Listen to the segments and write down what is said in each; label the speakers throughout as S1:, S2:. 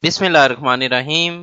S1: बिस्मिल्लाहिर्रहमानिर्रहीम।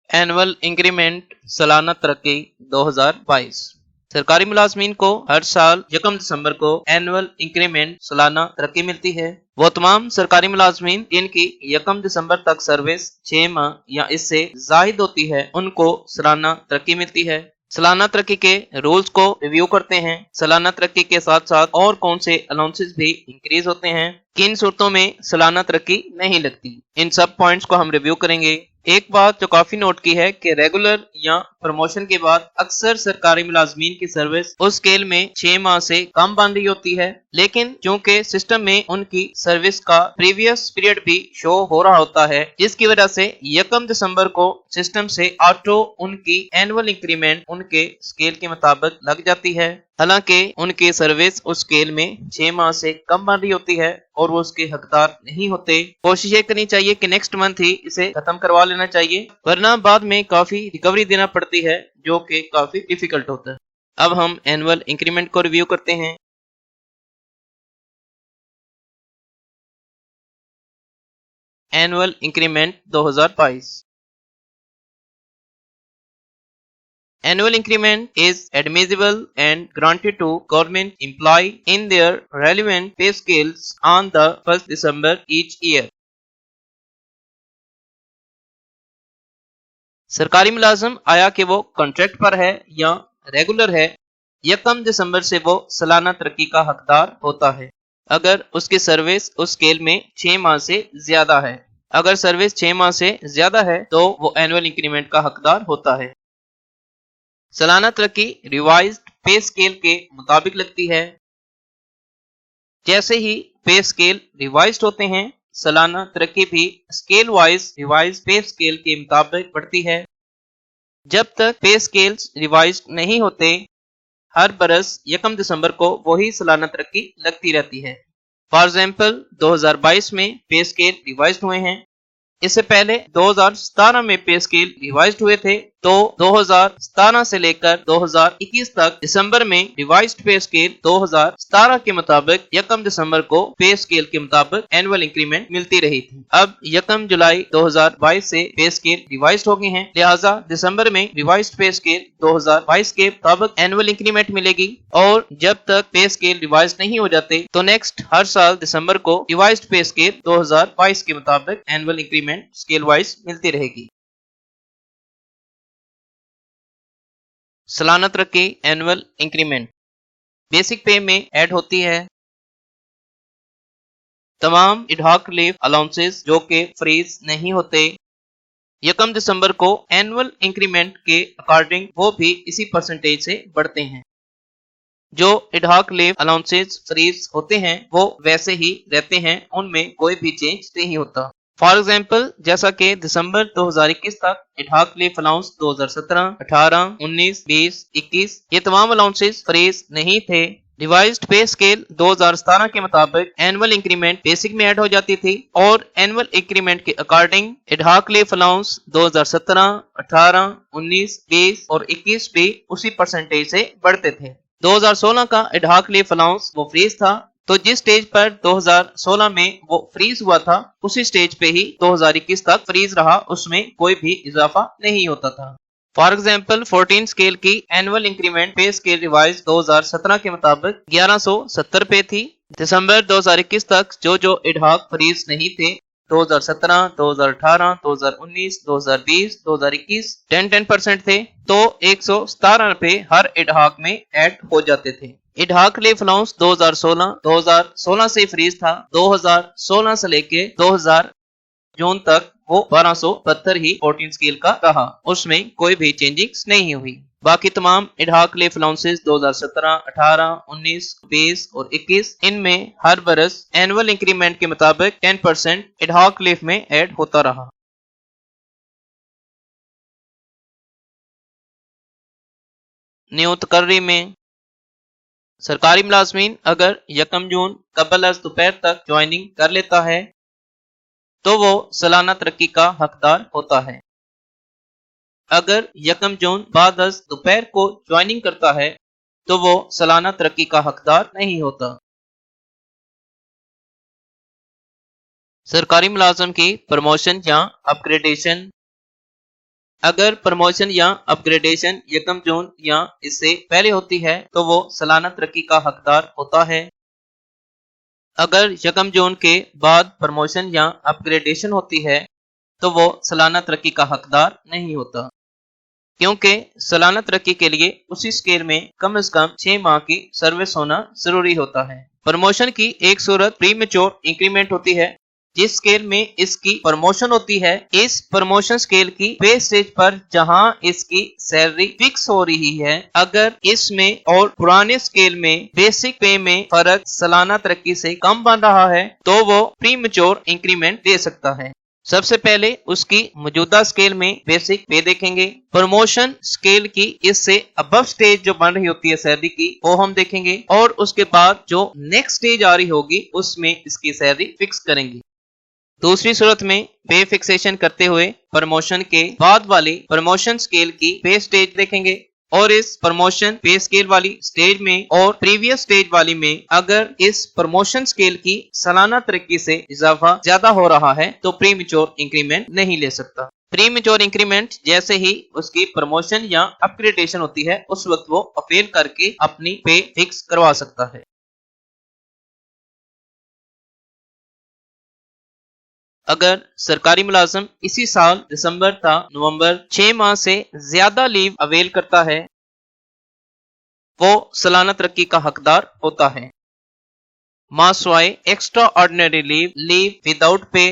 S1: Annual increment सालाना तरक्की 2022। सरकारी मुलाजमीन को हर साल 1 दिसंबर को एनुअल इंक्रीमेंट सालाना तरक्की मिलती है। वो तमाम सरकारी मुलाजमीन जिनकी 1 दिसंबर तक सर्विस 6 माह या इससे जायद होती है उनको सालाना तरक्की मिलती है। सालाना तरक्की के रूल्स को रिव्यू करते हैं। सालाना तरक्की के साथ साथ और कौन से अलाउंसेस भी इंक्रीज होते हैं, किन सूरतों में सालाना तरक्की नहीं लगती, इन सब पॉइंट्स को हम रिव्यू करेंगे। एक बात जो काफी नोट की है कि रेगुलर या प्रमोशन के बाद अक्सर सरकारी मुलाजमीन की सर्विस उस स्केल में 6 माह से कम बन रही होती है, लेकिन चूंकि सिस्टम में उनकी सर्विस का प्रीवियस पीरियड भी शो हो रहा होता है, जिसकी वजह से 1 दिसंबर को सिस्टम से ऑटो उनकी एनुअल इंक्रीमेंट उनके स्केल के मुताबिक लग जाती है। हालांकि उनकी सर्विस उस स्केल में 6 माह से कम बन रही होती है और वो उसके हकदार नहीं होते। कोशिश ये करनी चाहिए कि नेक्स्ट मंथ ही इसे खत्म करवा लेना चाहिए, वरना बाद में काफी रिकवरी देना पड़ती है जो कि काफी डिफिकल्ट होता है। अब हम एनुअल इंक्रीमेंट को रिव्यू करते हैं। Annual increment 2022। Annual increment is admissible and granted to government employee in their relevant pay scales on the 1st December each year. सरकारी मुलाजम आया कि वो कॉन्ट्रैक्ट पर है या रेगुलर है, 1 दिसंबर से वो सालाना तरक्की का हकदार होता है अगर उसकी सर्विस उस स्केल में 6 माह से ज्यादा है। अगर सर्विस 6 माह से ज्यादा है तो वो एनुअल इंक्रीमेंट का हकदार होता है। सालाना तरक्की रिवाइज्ड पे स्केल के मुताबिक लगती है। जैसे ही पे स्केल रिवाइज्ड होते हैं, सालाना तरक्की भी स्केल वाइज रिवाइज्ड पे स्केल के मुताबिक बढ़ती है। जब तक पे स्केल्स रिवाइज्ड नहीं होते, हर बरस 1 दिसंबर को वही सालाना तरक्की लगती रहती है। फॉर एग्जाम्पल 2022 में पे स्केल रिवाइज्ड हुए हैं। इससे पहले 2017 में पे स्केल रिवाइज्ड हुए थे, तो 2017 से लेकर 2021 तक दिसंबर में रिवाइज्ड पे स्केल 2017 के मुताबिक 1 दिसंबर को पे स्केल के मुताबिक एनुअल इंक्रीमेंट मिलती रही थी। अब 1 जुलाई 2022 से पे स्केल रिवाइज्ड हो गए हैं, लिहाजा दिसंबर में रिवाइज्ड पे स्केल 2022 के मुताबिक एनुअल इंक्रीमेंट मिलेगी। और जब तक पे स्केल रिवाइज नहीं हो जाते तो नेक्स्ट हर साल दिसंबर को रिवाइज्ड पे स्केल 2022 के मुताबिक एनुअल इंक्रीमेंट स्केल वाइज मिलती रहेगी। सालाना तरक्की एनुअल इंक्रीमेंट बेसिक पे में ऐड होती है। तमाम एडहॉक लीव अलाउंसेस जो कि फ्रीज नहीं होते, 1 दिसंबर को एनुअल इंक्रीमेंट के अकॉर्डिंग वो भी इसी परसेंटेज से बढ़ते हैं। जो एडहॉक लीव अलाउंसेस फ्रीज होते हैं वो वैसे ही रहते हैं, उनमें कोई भी चेंज नहीं होता। फॉर एग्जाम्पल जैसा कि दिसंबर 2021 तक एडहॉक लीव अलाउंस 2017, 18, 19, 20, 21 ये तमाम अलाउंसेस फ्रीज नहीं थे। रिवाइज्ड पे स्केल 2017 के मुताबिक एनुअल इंक्रीमेंट बेसिक में ऐड हो जाती थी और एनुअल इंक्रीमेंट के अकॉर्डिंग एडहॉक लीव अलाउंस 2017, 18, 19, 20 और 21 भी उसी परसेंटेज से बढ़ते थे। 2016 का एडहॉक लीव अलाउंस वो फ्रीज था, तो जिस स्टेज पर 2016 में वो फ्रीज हुआ था उसी स्टेज पे ही 2021 तक फ्रीज रहा, उसमें कोई भी इजाफा नहीं होता था। फॉर एग्जाम्पल 14 स्केल की एनुअल इंक्रीमेंट पे स्केल रिवाइज 2017 के मुताबिक 1170 पे थी। दिसंबर 2021 तक जो एडहॉक फ्रीज नहीं थे 2017, 2018, 2019, 2020, 2021 10% थे, तो 117 पे हर एडहॉक में ऐड हो जाते थे। एडहॉक लीव अलाउंस 2016 से फ्रीज था। 2016 से लेके 2000 जून तक वो 1272 ही 14 स्केल का रहा, उसमें कोई भी चेंजिंग्स नहीं हुई। बाकी तमाम एडहॉक लीव अलाउंसेस 2017, 18, 19, 20 और 21 इनमें हर बरस एनुअल इंक्रीमेंट के मुताबिक 10% एडहॉक लीव में ऐड होता रहा। न्यू तकर्री में सरकारी मुलाजमीन अगर 1 जून कबल अज दोपहर तक ज्वाइनिंग कर लेता है तो वो सालाना तरक्की का हकदार होता है। अगर 1 जून बाद अज दोपहर को ज्वाइनिंग करता है तो वो सालाना तरक्की का हकदार नहीं होता। सरकारी मुलाजम की प्रमोशन या अपग्रेडेशन। अगर प्रमोशन या अपग्रेडेशन 1 जून या इससे पहले होती है तो वो सालाना तरक्की का हकदार होता है। अगर 1 जून के बाद प्रमोशन या अपग्रेडेशन होती है तो वो सालाना तरक्की का हकदार नहीं होता, क्योंकि सालाना तरक्की के लिए उसी स्केल में कम से कम 6 माह की सर्विस होना जरूरी होता है। प्रमोशन की एक सूरत प्री मैच्योर इंक्रीमेंट होती है, जिस स्केल में इसकी प्रमोशन होती है। इस प्रमोशन स्केल की पे स्टेज पर जहां इसकी सैलरी फिक्स हो रही है, अगर इसमें और पुराने स्केल में बेसिक पे में फर्क सालाना तरक्की से कम बन रहा है तो वो प्री मैच्योर इंक्रीमेंट दे सकता है। सबसे पहले उसकी मौजूदा स्केल में बेसिक पे देखेंगे। प्रमोशन स्केल की इससे अबव स्टेज जो बन रही होती है सैलरी की, वो हम देखेंगे, और उसके बाद जो नेक्स्ट स्टेज आ रही होगी उसमें इसकी सैलरी फिक्स करेंगे। दूसरी सूरत में पे फिक्सेशन करते हुए प्रमोशन के बाद वाली प्रमोशन स्केल की पे स्टेज देखेंगे, और इस प्रमोशन पे स्केल वाली स्टेज में और प्रीवियस स्टेज वाली में अगर इस प्रमोशन स्केल की सालाना तरक्की से इजाफा ज्यादा हो रहा है तो प्री मैच्योर इंक्रीमेंट नहीं ले सकता। प्री मैच्योर इंक्रीमेंट जैसे ही उसकी प्रमोशन या अपग्रेडेशन होती है उस वक्त वो अपील करके अपनी पे फिक्स करवा सकता है। अगर सरकारी मुलाजम इसी साल दिसंबर था नवंबर 6 माह से ज्यादा लीव अवेल करता है, वो सालाना तरक्की का हकदार होता है। मासवाए extra ordinary leave, leave without pay,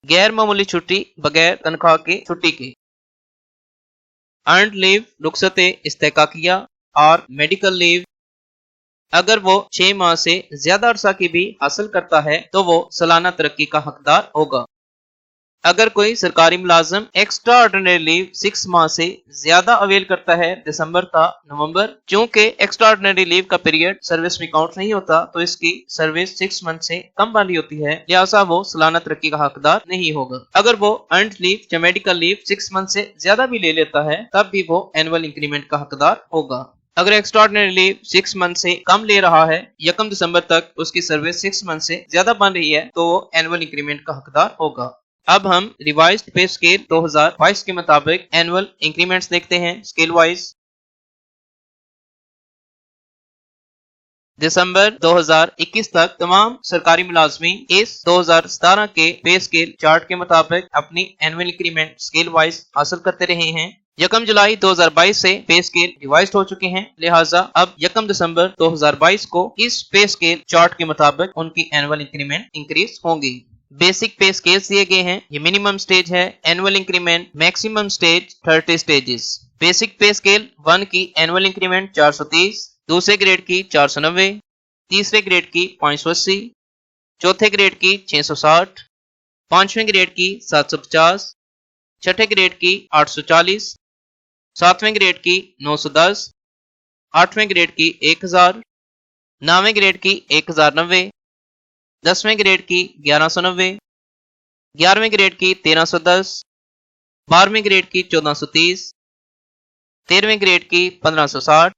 S1: गैर मामूली छुट्टी बगैर तनख्वाह की छुट्टी के, अर्नड लीव रुखसत इस्तेकाकिया और मेडिकल लीव। अगर वो 6 माह से ज्यादा अरसा की भी हासिल करता है तो वो सालाना तरक्की का हकदार होगा। अगर कोई सरकारी मुलाजम एक्स्ट्रा ऑर्डिनरी लीव 6 माह से ज्यादा अवेल करता है दिसंबर था नवंबर, चूंकि एक्स्ट्रा ऑर्डिनरी लीव का पीरियड सर्विस में काउंट नहीं होता तो इसकी सर्विस 6 मंथ से कम वाली होती है, लिहाजा वो सालाना तरक्की का हकदार नहीं होगा। अगर वो अर्नड लीव या मेडिकल लीव 6 मंथ से ज्यादा भी ले लेता है तब भी वो एनुअल इंक्रीमेंट का हकदार होगा। अगर एक्स्ट्राऑर्डिनरी लीव 6 मंथ से कम ले रहा है, 1 दिसंबर तक उसकी सर्विस 6 मंथ से ज्यादा बन रही है, तो वो एनुअल इंक्रीमेंट का हकदार होगा। अब हम रिवाइज्ड पे स्केल 2022 के मुताबिक एनुअल इंक्रीमेंट्स देखते हैं स्केल वाइज। दिसंबर 2021 तक तमाम सरकारी मुलाजमीन इस 2017 के पे स्केल चार्ट के मुताबिक अपनी एनुअल इंक्रीमेंट स्केल वाइज हासिल करते रहे हैं। 1 जुलाई 2022 से पे स्केल रिवाइज हो चुके हैं, लिहाजा अब 1 दिसंबर 2022 को इस पे स्केल चार्ट के मुताबिक उनकी एनुअल इंक्रीमेंट इंक्रीज होंगी। बेसिक पे स्केल्स दिए गए हैं, ये मिनिमम स्टेज है, annual increment, maximum stage 30 stages. Basic पे स्केल 1 की एनुअल इंक्रीमेंट 430, दूसरे ग्रेड की 490, तीसरे ग्रेड की 580, चौथे ग्रेड की 660, पांचवें ग्रेड की 750, छठे ग्रेड की 840, सातवें ग्रेड की 910, आठवें ग्रेड की 1000, नौवें ग्रेड की 1090, 10वें ग्रेड की 1190, 11वें ग्रेड की 1310, 12वें ग्रेड की 1430, 13वें ग्रेड की 1560,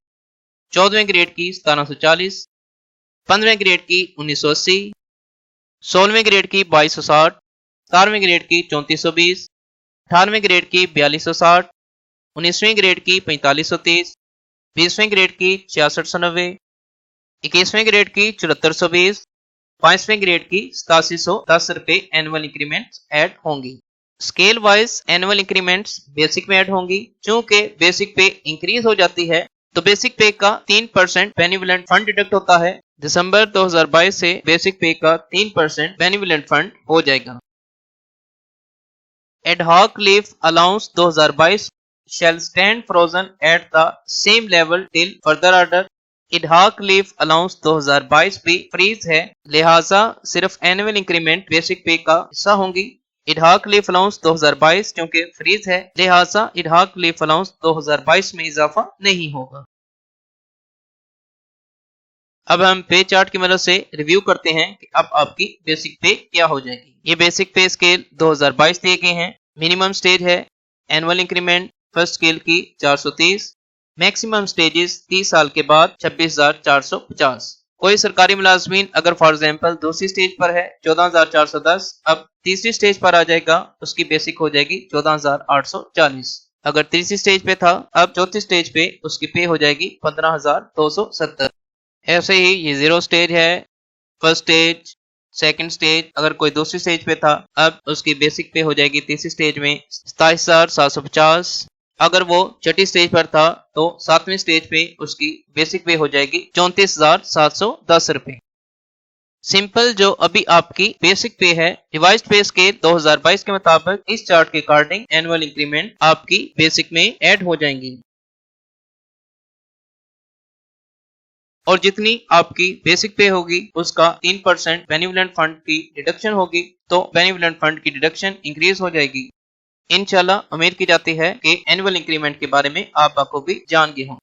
S1: 14वें ग्रेड की 1740, 15वें ग्रेड की 1980, 16वें ग्रेड की 2260, 17वें ग्रेड की 3420, 18वें ग्रेड की 4260, 19वें ग्रेड की 4530, 20वें ग्रेड की 6690, 21वें ग्रेड की 7420, 5वें ग्रेड की 8710 रुपए एनुअल इंक्रीमेंट ऐड होंगी। Scale wise annual increments basic में ऐड होंगी। चूंकि बेसिक पे इंक्रीज हो जाती है तो बेसिक पे का 3% बेनिवोलेंट फंड डिडक्ट होता है। दिसंबर 2022 से बेसिक पे का 3% बेनिवोलेंट फंड हो जाएगा। Ad hoc leave allowance 2022 shall stand frozen at the same level till further order। Ad hoc leave allowance 2022 भी फ्रीज है, लिहाजा सिर्फ एनुअल इंक्रीमेंट बेसिक पे का हिस्सा होंगी। एडहॉक लीव अलाउंस 2022 क्योंकि फ्रीज है, लिहाजा एडहॉक लीव अलाउंस 2022 में इजाफा नहीं होगा। अब हम पे चार्ट की मदद से रिव्यू करते हैं कि अब आपकी बेसिक पे क्या हो जाएगी। ये बेसिक पे स्केल 2022 दिए गए हैं। मिनिमम स्टेज है एनुअल इंक्रीमेंट फर्स्ट स्केल की 430, मैक्सिमम स्टेजेस 30 साल के बाद 26,450। कोई सरकारी मुलाजमीन अगर फॉर एग्जाम्पल दूसरी स्टेज पर है 14,410, अब तीसरी स्टेज पर आ जाएगा, उसकी बेसिक हो जाएगी 14,840। अगर तीसरी स्टेज पे था, अब चौथी स्टेज पे उसकी पे हो जाएगी 15,270। ऐसे ही ये 0 स्टेज है, फर्स्ट स्टेज, सेकंड स्टेज। अगर कोई दूसरी स्टेज पे था, अब उसकी बेसिक पे हो जाएगी तीसरी स्टेज में 27,750। अगर वो छठी स्टेज पर था तो 7वीं स्टेज पे उसकी बेसिक पे हो जाएगी 34,710 रुपए। सिंपल जो अभी आपकी बेसिक पे है, रिवाइज्ड पे स्केल 2022 के मुताबिक इस चार्ट के अकॉर्डिंग एनुअल इंक्रीमेंट आपकी बेसिक में ऐड हो जाएंगी और जितनी आपकी बेसिक पे होगी उसका 3% बेनिवोलेंट फंड की डिडक्शन होगी, तो बेनिवोलेंट फंड की डिडक्शन इंक्रीज हो जाएगी। इंशाल्लाह उम्मीद की जाती है कि एनुअल इंक्रीमेंट के बारे में आप बखूबी जान गए हों।